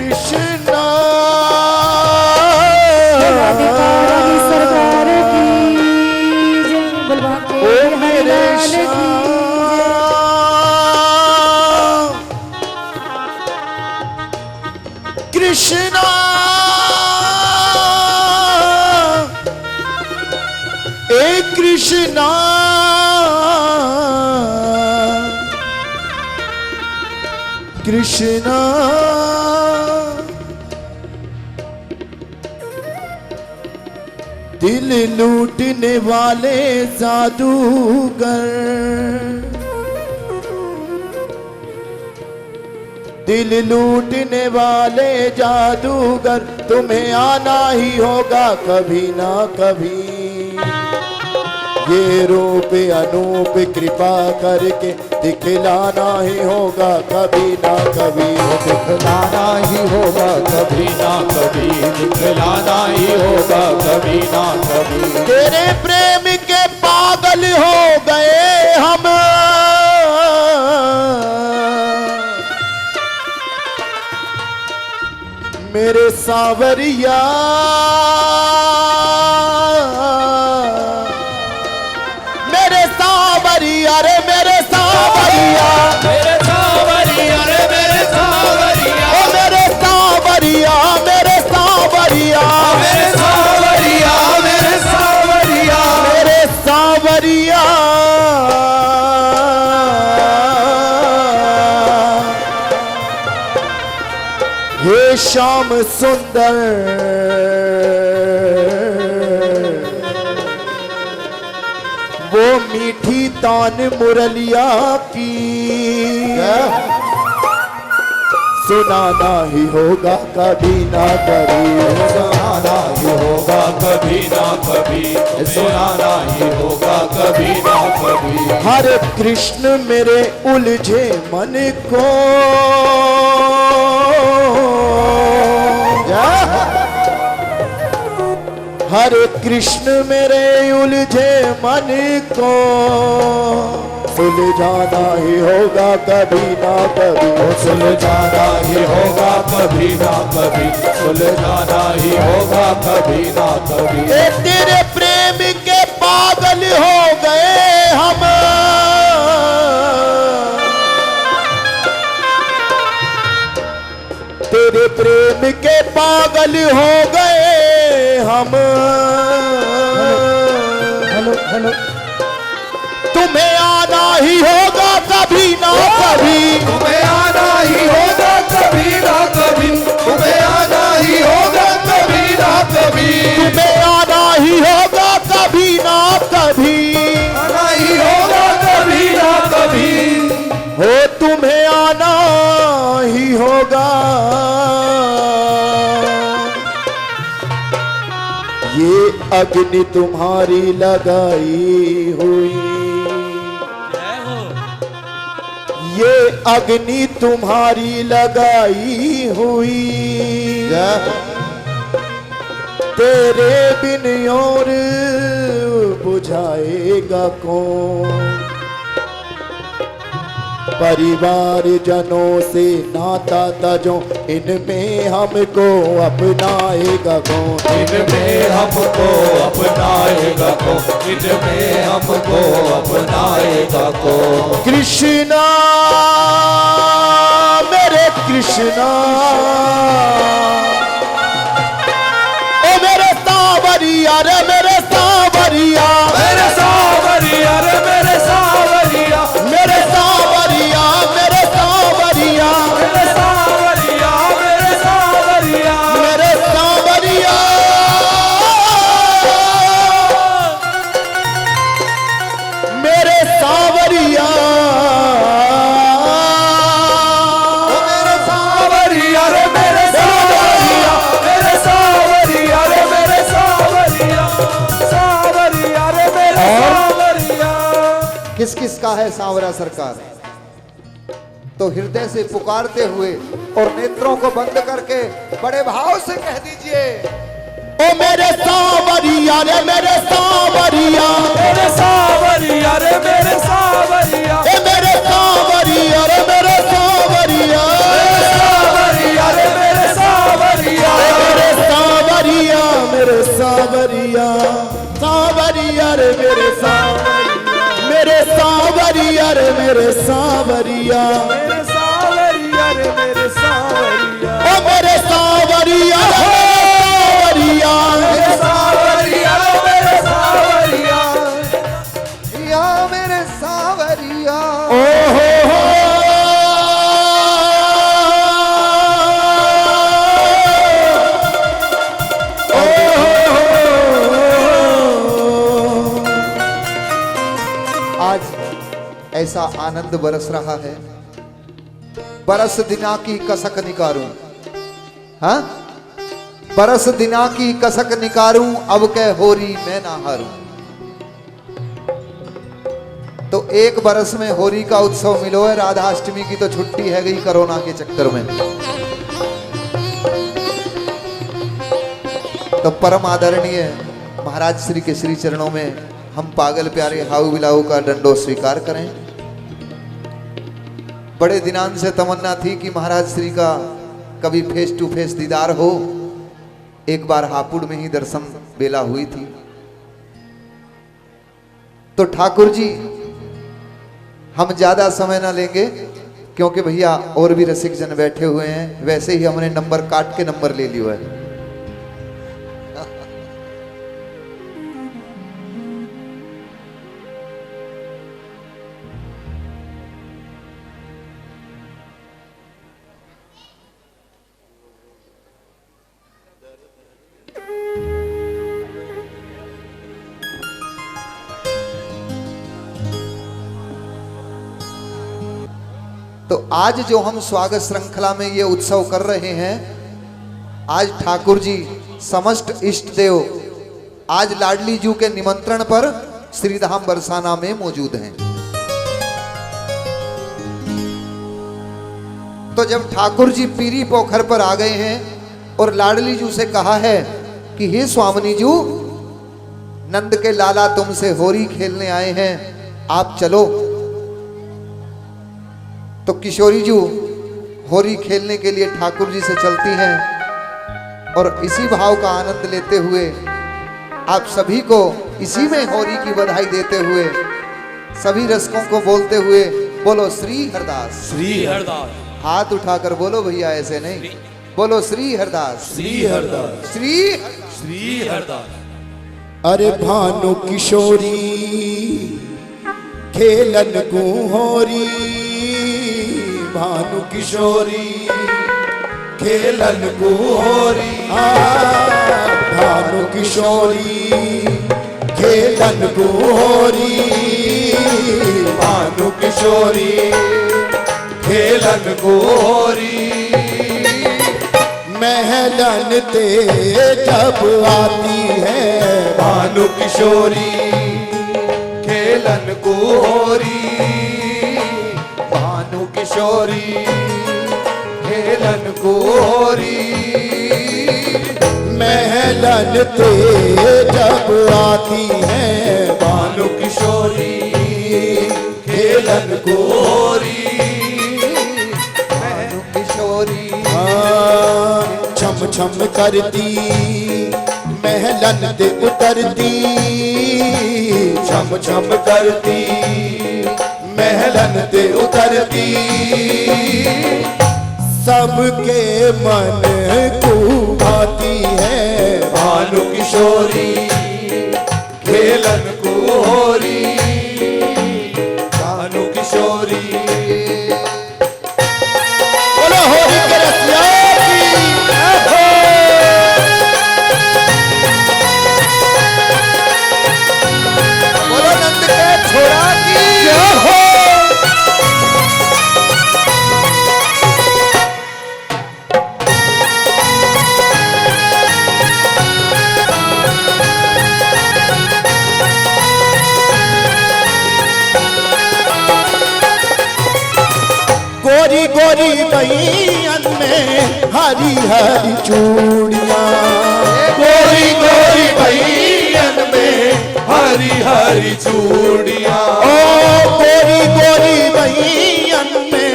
कृष्णा सरकार की बुलवा के हरिलाल की कृष्णा ए कृष्णा कृष्णा दिल लूटने वाले जादूगर दिल लूटने वाले जादूगर तुम्हें आना ही होगा कभी ना कभी ये रूप अनूप कृपा करके दिखलाना ही होगा कभी ना कभी दिखलाना ही होगा कभी ना कभी दिखलाना ही होगा कभी ना कभी तेरे प्रेम के पागल हो गए हम मेरे सावरिया मेरे सावरिया रे मेरे सावरिया मेरे सावरिया रे मेरे सावरिया ओ मेरे सावरिया मेरे सावरिया मेरे सावरिया मेरे सावरिया मेरे सावरिया हे श्याम सुंदर वो मीठी तान मुरलिया की सुनाना ही होगा कभी ना कभी सुनाना ही होगा कभी ना कभी सुनाना ही होगा कभी ना कभी हरे कृष्ण मेरे उलझे मन को हरे कृष्ण मेरे उलझे मन को सुलझाना ही होगा कभी ना कभी सुलझाना ही होगा कभी ना कभी सुलझाना ही होगा कभी ना कभी ए तेरे प्रेम के पागल हो गए हम तेरे प्रेम के पागल हो गए हम हेलो हेलो तुम्हें आना ही होगा कभी ना कभी तुम्हें आना ही होगा कभी ना कभी तुम्हें आना ही होगा कभी ना कभी तुम्हें आना ही होगा कभी ना कभी आना ही होगा कभी ना कभी हो तुम्हें आना ही होगा ये अग्नि तुम्हारी लगाई हुई ये अग्नि तुम्हारी लगाई हुई तेरे बिन और बुझाएगा कौन परिवार जनों से नाता तजो इनमें हमको अपनाएगा कौन इनमें हमको अपनाएगा को इनमें हमको अपनाएगा को कृष्णा मेरे कृष्णा ओ मेरे सावरिया रे मेरे सावरिया मेरे सावरिया रे मेरे सावरिया मेरे सावरिया मेरे सावरिया मेरे सावरिया मेरे सावरिया मेरे सावरिया मेरे सावरिया मेरे सावरिया रे मेरे सावरिया मेरे सावरिया रे मेरे सावरिया सावरिया रे मेरे सावरिया किस किस का है सांवरा सरकार? तो हृदय से पुकारते हुए और नेत्रों को बंद करके बड़े भाव से कह दीजिए ओ मेरे सावरिया रे मेरे सावरिया मेरे सावरिया रे मेरे सावरिया ए मेरे सावरिया रे मेरे सावरिया मेरे सावरिया रे मेरे रे मेरे सावरिया, मेरे सावरिया रे मेरे सावरिया, मेरे सावरिया रे मेरे सावरिया, ओ मेरे सावरिया सावरिया, मेरे सावरिया मेरे सावरिया, या मेरे सावरिया। ओ हो आज ऐसा आनंद बरस रहा है, बरस दिना की कसक निकारूं, हाँ बरस दिना की कसक निकारूं, अब कह होरी मैं ना हारूं। तो एक बरस में होरी का उत्सव मिलो है, राधा अष्टमी की तो छुट्टी है गई कोरोना के चक्कर में। तो परम आदरणीय महाराज श्री के श्री चरणों में हम पागल प्यारे हाउ बिलाऊ का दंडो स्वीकार करें। बड़े दिनांत से तमन्ना थी कि महाराज श्री का कभी फेस टू फेस दीदार हो। एक बार हापुड़ में ही दर्शन बेला हुई थी। तो ठाकुर जी हम ज्यादा समय ना लेंगे, क्योंकि भैया और भी रसिक जन बैठे हुए हैं। वैसे ही हमने नंबर काट के नंबर ले लिया है। तो आज जो हम स्वागत श्रृंखला में ये उत्सव कर रहे हैं, आज ठाकुर जी समस्त इष्ट देव आज लाडली जू के निमंत्रण पर श्रीधाम बरसाना में मौजूद हैं। तो जब ठाकुर जी पीरी पोखर पर आ गए हैं और लाडली जू से कहा है कि हे स्वामिनी जू, नंद के लाला तुमसे होरी खेलने आए हैं, आप चलो। तो किशोरी जू होरी खेलने के लिए ठाकुर जी से चलती हैं और इसी भाव का आनंद लेते हुए आप सभी को इसी में होरी की बधाई देते हुए सभी रसिकों को बोलते हुए बोलो श्री हरदास। श्री हरदास, हाथ उठाकर बोलो भैया, ऐसे नहीं, बोलो श्री हरदास, श्री हरदास, श्री हरदास। अरे भानु किशोरी खेलन को होरी, भानु किशोरी खेलन को होरी, भानु किशोरी खेलन को होरी, भानु किशोरी खेलन को होरी। महलन ते जब आती है, भानु किशोरी खेलन को होरी, भानु किशोरी खेलन को होरी। महलन ते जब आती है, भानु किशोरी खेलन को होरी, भानु किशोरी छम छम करती महलन ते उतरती, छम छम करती महलन ते उतरती। सबके मन को भाती है, भानु किशोरी खेलन को होरी, भानु किशोरी। बोलो होरी के रसिया की बोलो नंद के छोरा की जय हो। गोरी गोरी बहियन में हरी हरी चूड़ियां, गोरी गोरी बहियन में हरी हरी चूड़ियां, ओ गोरी गोरी बहियन में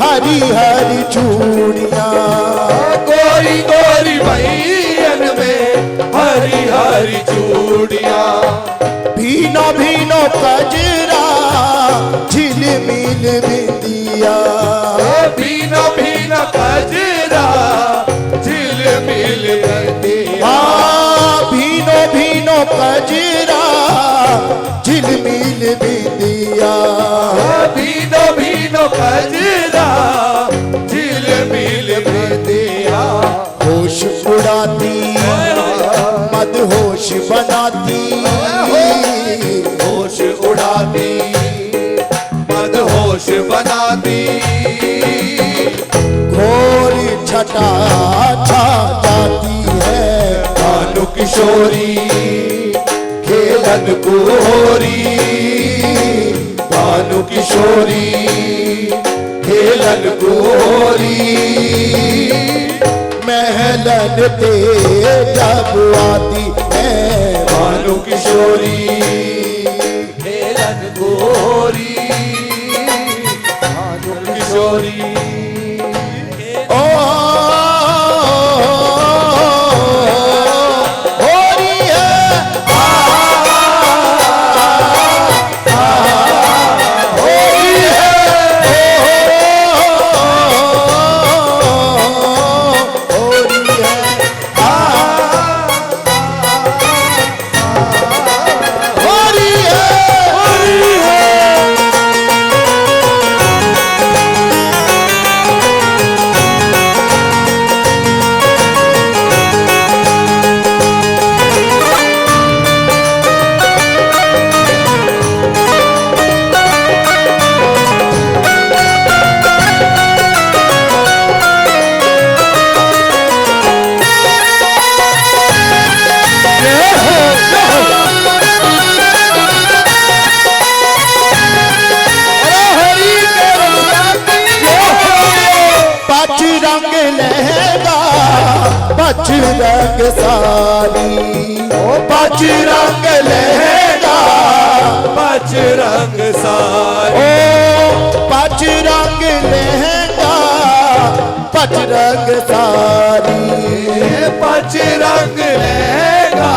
हरी हरी चूड़ियां, गोरी गोरी बहियन में हरी हरी चूड़ियां। भी कजरा झिलमिल बिंदिया भीनो भीनो कजरा झिलमिल बिंदिया भीनो भीनो कजरा झिलमिल बिंदिया भीनो भीनो कजरा झिलमिल बिंदिया होश उड़ाती मदहोश बनाती होश उड़ाती मदहोश बनाती घोर छटा छा जाती है भानु किशोरी खेलन को होरी भानु किशोरी खेलन को होरी महलन पे जब आती है भानु किशोरी खेलन को होरी भानु किशोरी ओ होरी है होरी है होरी है होरी है पच रंग लहंगा पच रंग साड़ी पच रंग लहंगा पच रंग सारी ओ पच रंग लहंगा पच रंग साड़ी पच रंग लहंगा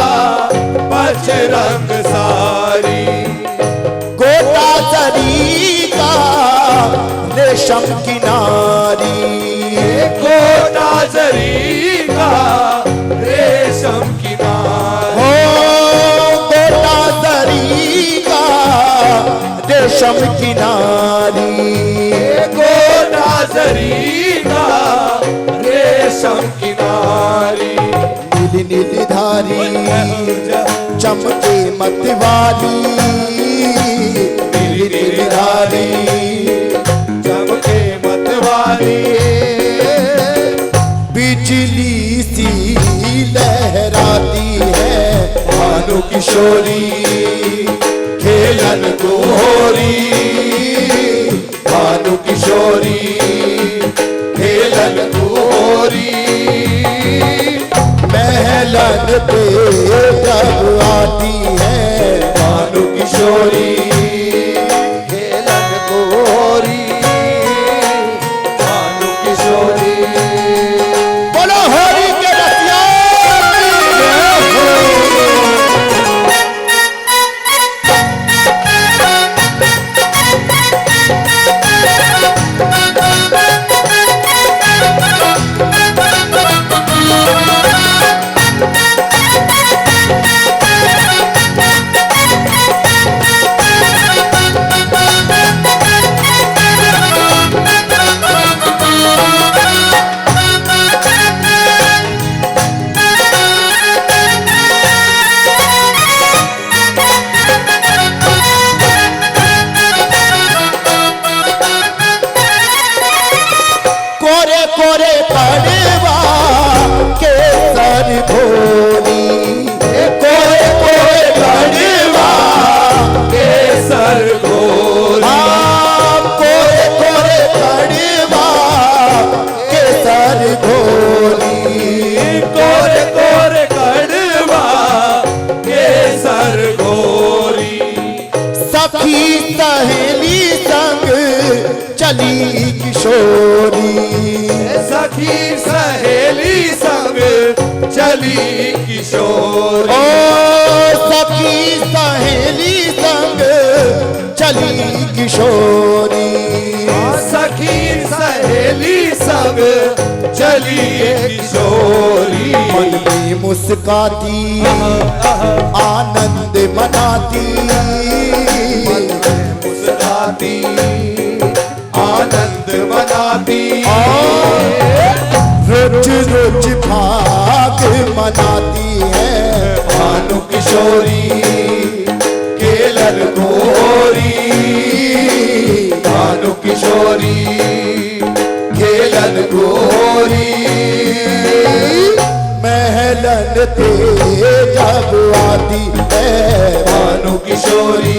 पच रंग सारी गोटा जरी का रेशम किनारी कोटा जरी का रेशम किनारी हो गोटा जरी का रेशम किनारी कोटा जरी का रेशम किनारी नीली नीली धारी चमके मतवाली नीली नीली धारी चमके मतवाली बिजली सी लहराती है भानु किशोरी खेलन को होरी भानु किशोरी खेलन को होरी महलन पे जब आती है भानु किशोरी खेलन को होरी भानु किशोरी बोलो होरी के रसिया कोरे कोरे पड़वा के सर भोली कोरे कोरे पड़वा केसर गोरी कोरे कोरे पड़वा के सर भोली कोरे कोरे कड़वा केसर गोरी सखी सहेली संग चली किशोरी सखी सहेली संग चली किशोरी ओ सखी सहेली संग ये किशोरी मन में मुस्काती आनंद मनाती, मुस्कुराती आनंद मनाती, रोज रोज भाग मनाती है। भानु किशोरी केलर गोरी, भानु किशोरी केलर गोरी, महलन ते जब आती है। भानु किशोरी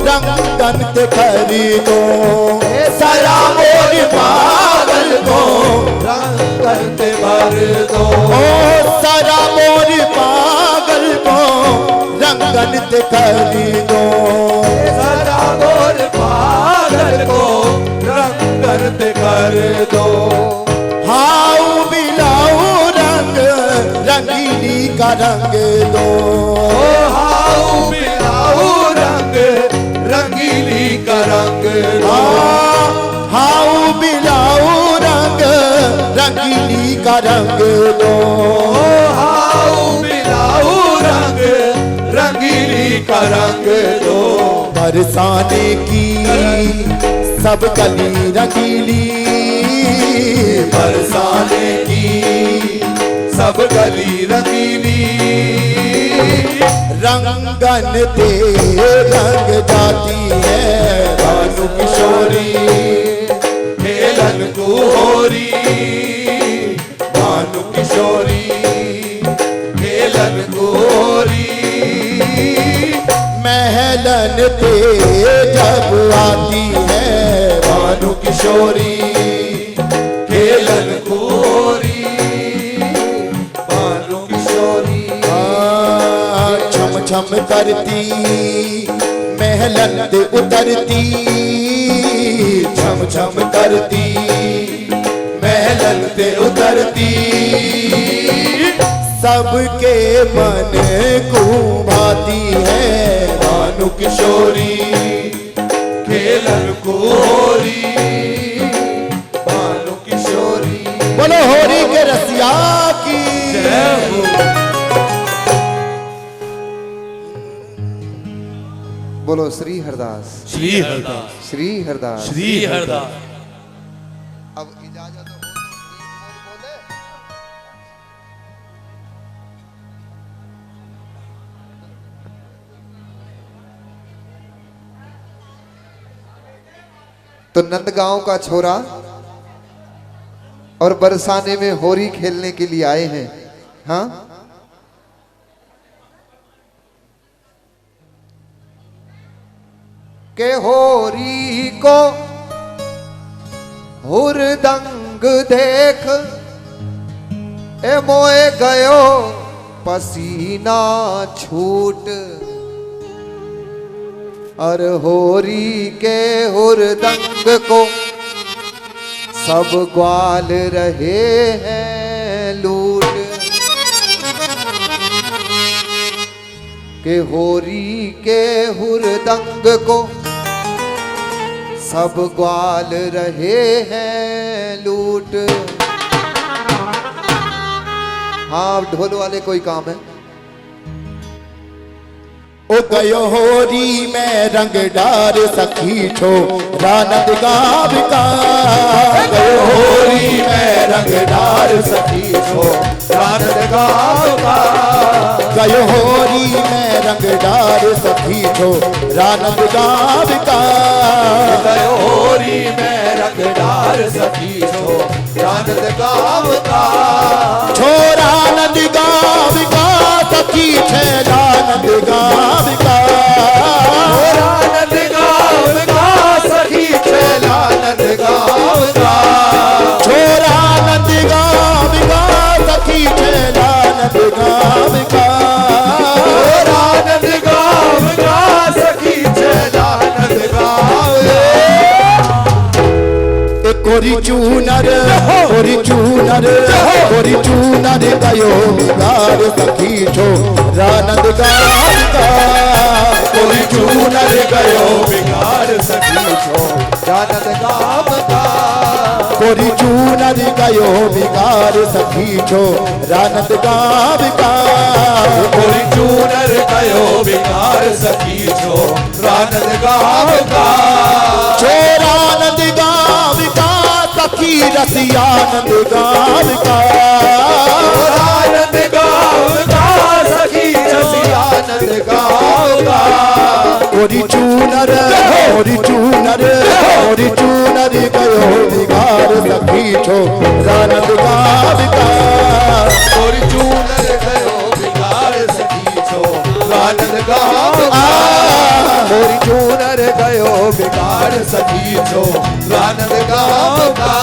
रंगन ते खरीदो, सराबोर पागल को रंगन ते भर दो, ओ सराबोर पागल को रंगन ते खरीदो, सराबोर पागल को रंगन ते कर दो, हाउ बिलाऊ रंग रंगीली का रंग दो, हाउ बिलाऊ रंग रंगीली का रंग दो, हाउ बिलाऊ रंग रंगीली का रंग दो, हाउ बिलाऊ रंग रंगीली का रंग दो, बरसाने की सब कली रंगीली, बरसाने की सब गली रंगीली, रंगन ते रंग जाती है। भानु किशोरी खेलन को होरी, भानु किशोरी खेलन को होरी, महलन ते जब आती है। भानु किशोरी खेलन को होरी, भानु किशोरी छम छम करती महलन ते उतरती, छम छम करती महलन ते उतरती, सबके मन को भाती है। भानु किशोरी खेलन को होरी, भानु किशोरी बोलो होरी के रसिया की जय हो। बोलो श्री हरदास, श्री हरदास, श्री हरदास। श्री हरदास। अब इजाजत हो तो बोले। तो नंदगांव का छोरा और बरसाने में होरी खेलने के लिए आए हैं। हाँ, के होरी को हुरदंग देख ए मोए गयो पसीना छूट, और होरी के हुरदंग को सब ग्वाल रहे हैं लूट, के होरी के हुरदंग को सब ग्वाल रहे हैं लूट। हाँ, ढोल वाले कोई काम है? ओ गयो होरी में रंग डार सखी छो रानद गाव का गयो होरी में रंग डार सखी छो रानद गाँव का गयो होरी में रंग डार सखी छो रानद गाव का गयो होरी में रंग डार सखी छो रानद गाँव का छोरा नंद गाव का सखी छे रानद गाव का रानद गाँव का सखी छे रानद गाँव का छोरा नंद गाव का सखी छे रानद गाव का रानद गाँव का सखी छे रानद गाँव कोरी चूनर गयो गार सखी छो रानद गाव का कोई चूनर गयो बिगाड़ सखी छो रानद गाँव का कोरी चूनर गयो बिगार सखी छो रानद गाव का कोई चूनर गयो बिगाड़ सखी छो रानद गाँव का छोरानंद गाव का सखी रसियानंद गाव का रानद गाँव का सखी रसियानंद गाँव का कोरी चूनर गयो बिगार सखी छो रानद गाव का कोई चूनर गयो बिगाड़ सखी छो रानद गाँव का कोई चूनर गयो बिगाड़ सखी छो रानद गाँव का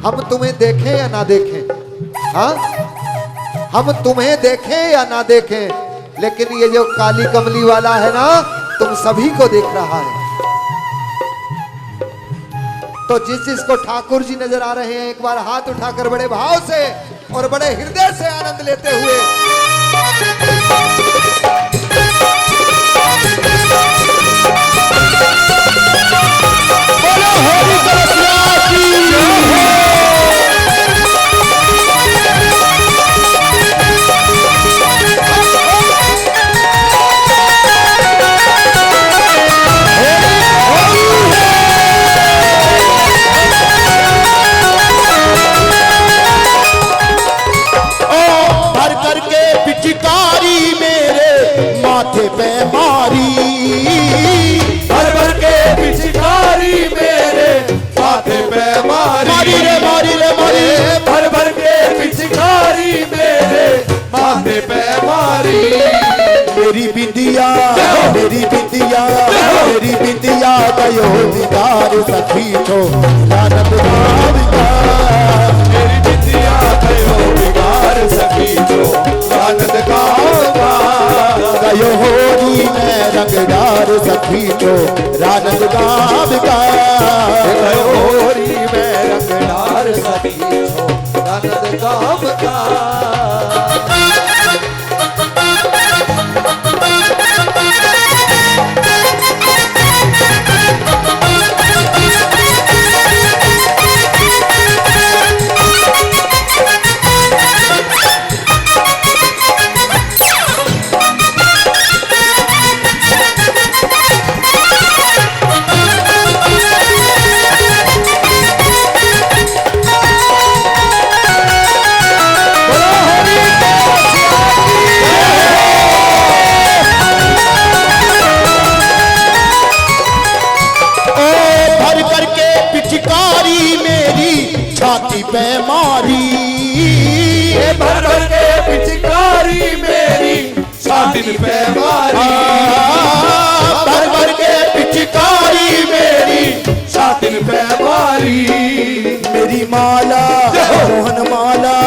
हम तुम्हें देखें या ना देखें, हाँ हम तुम्हें देखें या ना देखें, लेकिन ये जो काली कमली वाला है ना तुम सभी को देख रहा है। तो जिसको ठाकुर जी नजर आ रहे हैं एक बार हाथ उठाकर बड़े भाव से और बड़े हृदय से आनंद लेते हुए बोलो हरि कृष्ण की भर करके पिचकारी मेरे माथे पे मारी भर भर के पिचकारी मेरे माथे पे मारी रे मारी भर भर के पिचकारी मेरे माथे पे मारी मेरी बिंदिया गयो बिगार सखी छो रानद गाव का मेरी बिटिया गयो बिगाड़ सखी छो रानद गाँव का गयो होरी में रंगदार सखी छो रानद गाव का गयो होरी में रंगदार सखी छो रानद गाँव का छाती पे मारी भर भर के पिचकारी मेरी छाती पे मारी भर भर के पिचकारी मेरी छाती पे मारी मेरी माला मोहन माला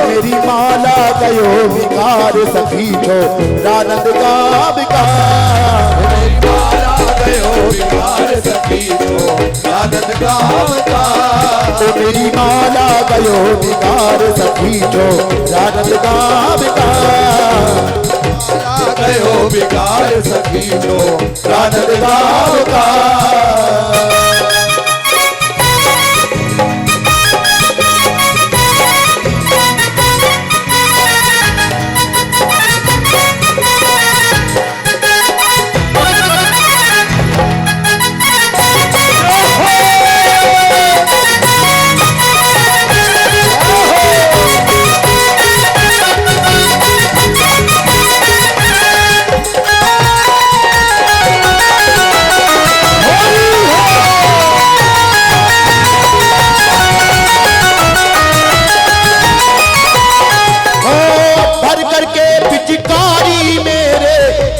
मेरी माला गयो बिगार सखी छो रानद गाव का मेरी माला मेरी माला गयो बिगाड़ सखी जो रानंद गाँव का गयो बिगाड़ सखी जो रानंद गाँव का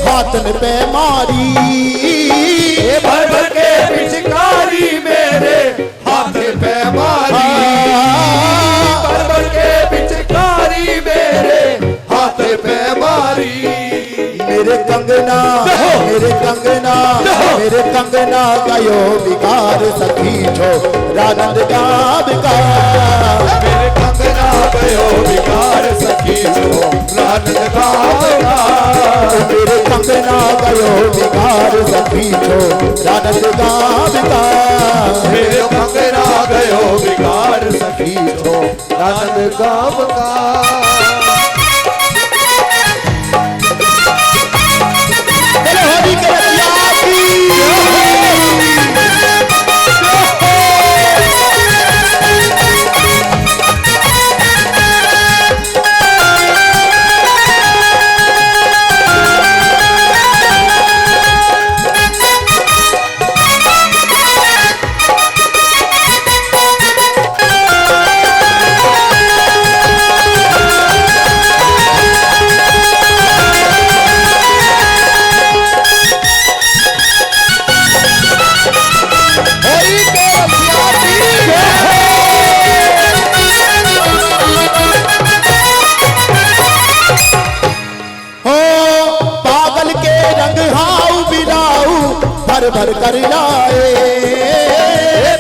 हाथन पे मारी भर भर के पिचकारी मेरे हाथ पे मारी भर भर के पिचकारी मेरे हाथ पे मारी मेरे कंगना गयो बिगाड़ सखी जो रानंद गाँव का मेरे कंगना गयो बिगाड़ सखी जो रानंद गाँव का मेरे कंगना गयो बिगाड़ सखी जो रानंद गाँव का मेरे कंगना गयो बिगाड़ सखी जो रानंद गाँव का हरि के रसिया की भर कर लाए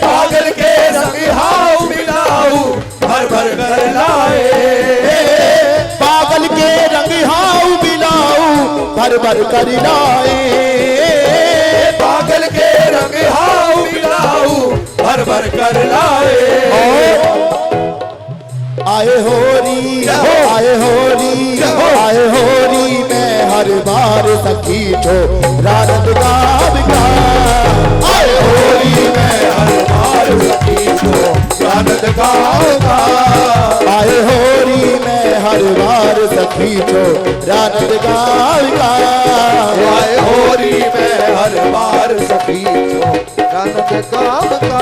पागल के संग हाउ मिलाऊ भर भर कर लाए पागल के रंग हाउ बिलाऊ भर भर कर लाए पागल के रंग हाउ मिलाऊ भर भर कर लाए आए होरी मैं हर बार सखी जो रानंद गाँव का आए होली में हर बार सखी जो रानंद गाँव का आए होरी मैं हर बार सखी जो रानंद गाँव का आए होली में हर बार सखी जो रानंद गाँव का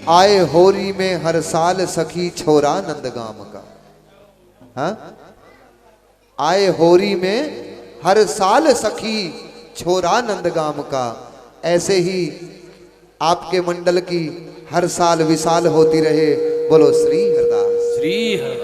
आए होरी में हर साल सखी छोरा नंदगाम का। हाँ? आए होरी में हर साल सखी छोरा नंदगाम का। ऐसे ही आपके मंडल की हर साल विशाल होती रहे। बोलो श्री हरदास। श्री हरदास।